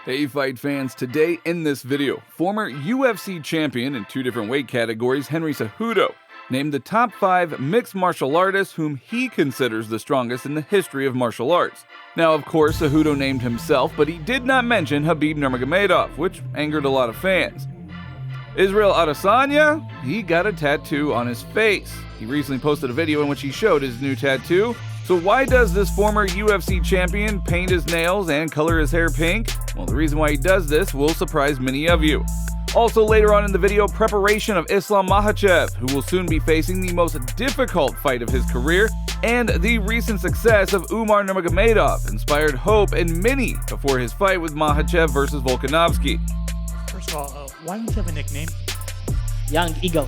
Hey fight fans, today in this video, former UFC champion in 2 different weight categories Henry Cejudo named the top 5 mixed martial artists whom he considers the strongest in the history of martial arts. Now of course Cejudo named himself, but he did not mention Khabib Nurmagomedov, which angered a lot of fans. Israel Adesanya, he got a tattoo on his face. He recently posted a video in which he showed his new tattoo. So why does this former UFC champion paint his nails and color his hair pink? Well, the reason why he does this will surprise many of you. Also later on in the video, preparation of Islam Makhachev, who will soon be facing the most difficult fight of his career, and the recent success of Umar Nurmagomedov inspired hope in many before his fight with Makhachev versus Volkanovski. First of all, why don't you have a nickname? Young Eagle.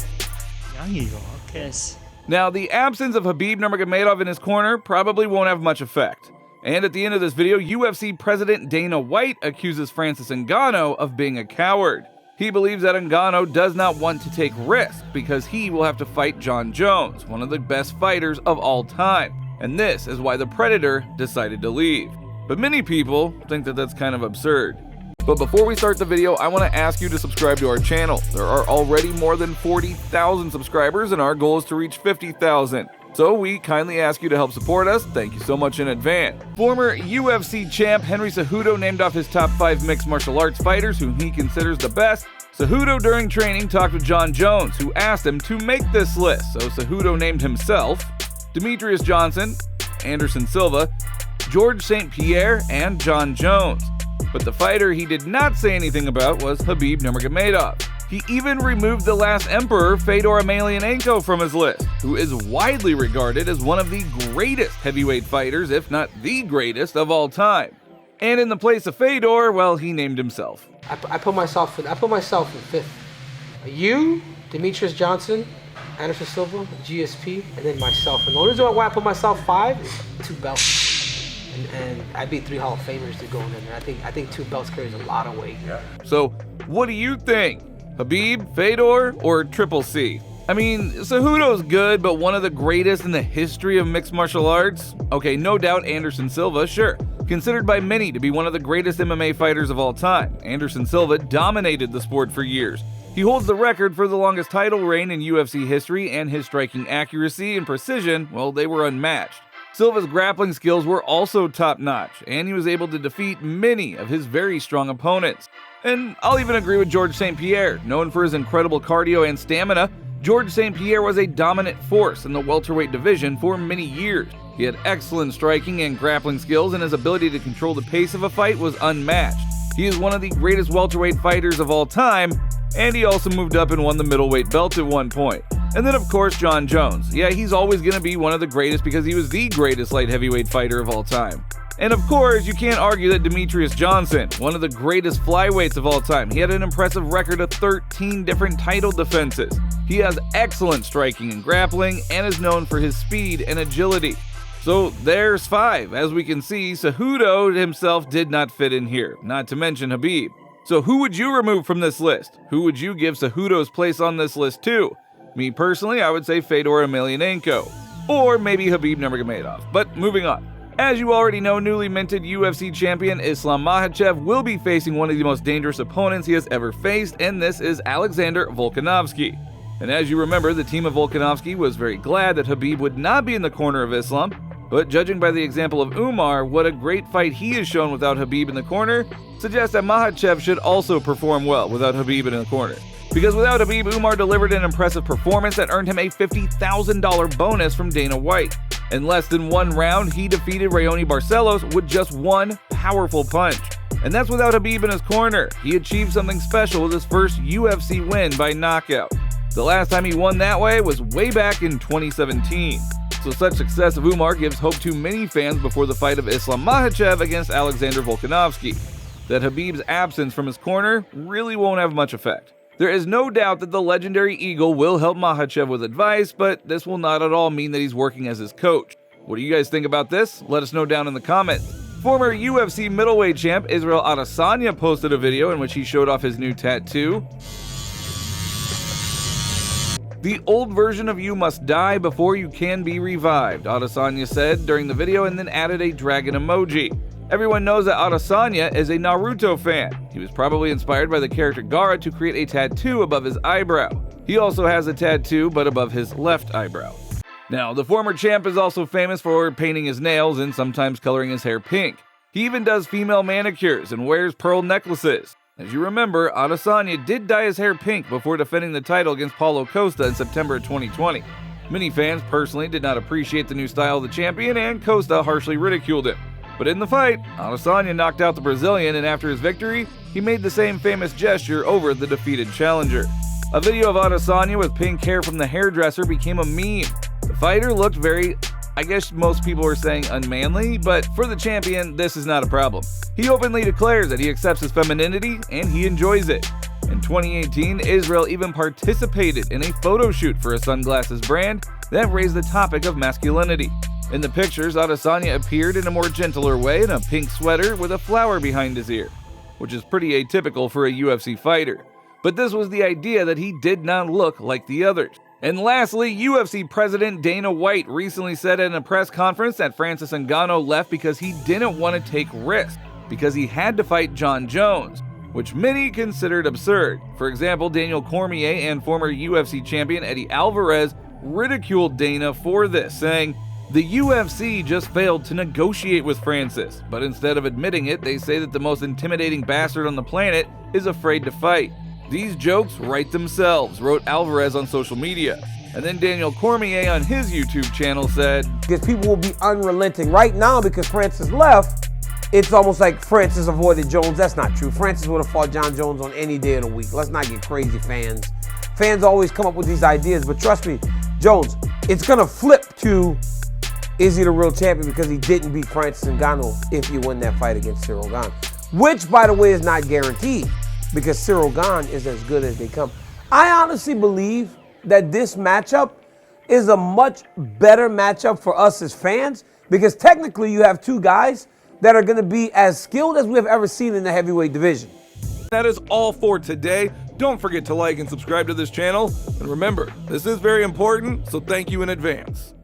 Young Eagle, okay. Yes. Now, the absence of Khabib Nurmagomedov in his corner probably won't have much effect. And at the end of this video, UFC President Dana White accuses Francis Ngannou of being a coward. He believes that Ngannou does not want to take risks because he will have to fight Jon Jones, one of the best fighters of all time. And this is why the Predator decided to leave. But many people think that that's kind of absurd. But before we start the video, I want to ask you to subscribe to our channel. There are already more than 40,000 subscribers and our goal is to reach 50,000. So we kindly ask you to help support us. Thank you so much in advance. Former UFC champ Henry Cejudo named off his top 5 mixed martial arts fighters whom he considers the best. Cejudo during training talked with Jon Jones, who asked him to make this list. So Cejudo named himself Demetrious Johnson, Anderson Silva, George St. Pierre, and Jon Jones. But the fighter he did not say anything about was Khabib Nurmagomedov. He even removed the last emperor, Fedor Emelianenko, from his list, who is widely regarded as one of the greatest heavyweight fighters, if not the greatest, of all time. And in the place of Fedor, well, he named himself. I put myself in 5th. You, Demetrious Johnson, Anderson Silva, GSP, and then myself. And the only reason why I put myself 5 is 2 belts. And I beat 3 Hall of Famers to go in there. I think 2 belts carries a lot of weight. Yeah. So, what do you think? Khabib, Fedor, or Triple C? I mean, Cejudo's good, but one of the greatest in the history of mixed martial arts? Okay, no doubt Anderson Silva, sure. Considered by many to be one of the greatest MMA fighters of all time, Anderson Silva dominated the sport for years. He holds the record for the longest title reign in UFC history, and his striking accuracy and precision, well, they were unmatched. Silva's grappling skills were also top-notch, and he was able to defeat many of his very strong opponents. And I'll even agree with George St. Pierre. Known for his incredible cardio and stamina, George St. Pierre was a dominant force in the welterweight division for many years. He had excellent striking and grappling skills, and his ability to control the pace of a fight was unmatched. He is one of the greatest welterweight fighters of all time, and he also moved up and won the middleweight belt at one point. And then of course Jon Jones. Yeah, he's always going to be one of the greatest because he was the greatest light heavyweight fighter of all time. And of course, you can't argue that Demetrious Johnson, one of the greatest flyweights of all time. He had an impressive record of 13 different title defenses. He has excellent striking and grappling and is known for his speed and agility. So there's 5. As we can see, Cejudo himself did not fit in here, not to mention Khabib. So who would you remove from this list? Who would you give Cejudo's place on this list to? Me personally, I would say Fedor Emelianenko, or maybe Khabib Nurmagomedov. But moving on. As you already know, newly minted UFC champion Islam Makhachev will be facing one of the most dangerous opponents he has ever faced, and this is Alexander Volkanovski. And as you remember, the team of Volkanovski was very glad that Khabib would not be in the corner of Islam, but judging by the example of Umar, what a great fight he has shown without Khabib in the corner suggests that Makhachev should also perform well without Khabib in the corner. Because without Khabib, Umar delivered an impressive performance that earned him a $50,000 bonus from Dana White. In less than 1 round, he defeated Raoni Barcelos with just 1 powerful punch. And that's without Khabib in his corner. He achieved something special with his first UFC win by knockout. The last time he won that way was way back in 2017. So such success of Umar gives hope to many fans before the fight of Islam Makhachev against Alexander Volkanovski, that Khabib's absence from his corner really won't have much effect. There is no doubt that the legendary Eagle will help Makhachev with advice, but this will not at all mean that he's working as his coach. What do you guys think about this? Let us know down in the comments. Former UFC middleweight champ Israel Adesanya posted a video in which he showed off his new tattoo. The old version of you must die before you can be revived, Adesanya said during the video, and then added a dragon emoji. Everyone knows that Adesanya is a Naruto fan. He was probably inspired by the character Gaara to create a tattoo above his eyebrow. He also has a tattoo, but above his left eyebrow. Now, the former champ is also famous for painting his nails and sometimes coloring his hair pink. He even does female manicures and wears pearl necklaces. As you remember, Adesanya did dye his hair pink before defending the title against Paulo Costa in September 2020. Many fans personally did not appreciate the new style of the champion, and Costa harshly ridiculed him. But in the fight, Adesanya knocked out the Brazilian, and after his victory, he made the same famous gesture over the defeated challenger. A video of Adesanya with pink hair from the hairdresser became a meme. The fighter looked very, I guess most people were saying unmanly, but for the champion, this is not a problem. He openly declares that he accepts his femininity and he enjoys it. In 2018, Israel even participated in a photo shoot for a sunglasses brand that raised the topic of masculinity. In the pictures, Adesanya appeared in a more gentler way in a pink sweater with a flower behind his ear, which is pretty atypical for a UFC fighter. But this was the idea that he did not look like the others. And lastly, UFC President Dana White recently said in a press conference that Francis Ngannou left because he didn't want to take risks, because he had to fight Jon Jones, which many considered absurd. For example, Daniel Cormier and former UFC champion Eddie Alvarez ridiculed Dana for this, saying, "The UFC just failed to negotiate with Francis, but instead of admitting it, they say that the most intimidating bastard on the planet is afraid to fight. These jokes write themselves," wrote Alvarez on social media. And then Daniel Cormier on his YouTube channel said, "Because people will be unrelenting right now because Francis left. It's almost like Francis avoided Jones. That's not true. Francis would have fought Jon Jones on any day of the week. Let's not get crazy, fans. Fans always come up with these ideas, but trust me, Jones, it's gonna flip to, is he the real champion because he didn't beat Francis Ngannou if you win that fight against Cyril Gane, which, by the way, is not guaranteed because Cyril Gane is as good as they come. I honestly believe that this matchup is a much better matchup for us as fans because technically you have two guys that are going to be as skilled as we have ever seen in the heavyweight division. That is all for today. Don't forget to like and subscribe to this channel. And remember, this is very important, so thank you in advance.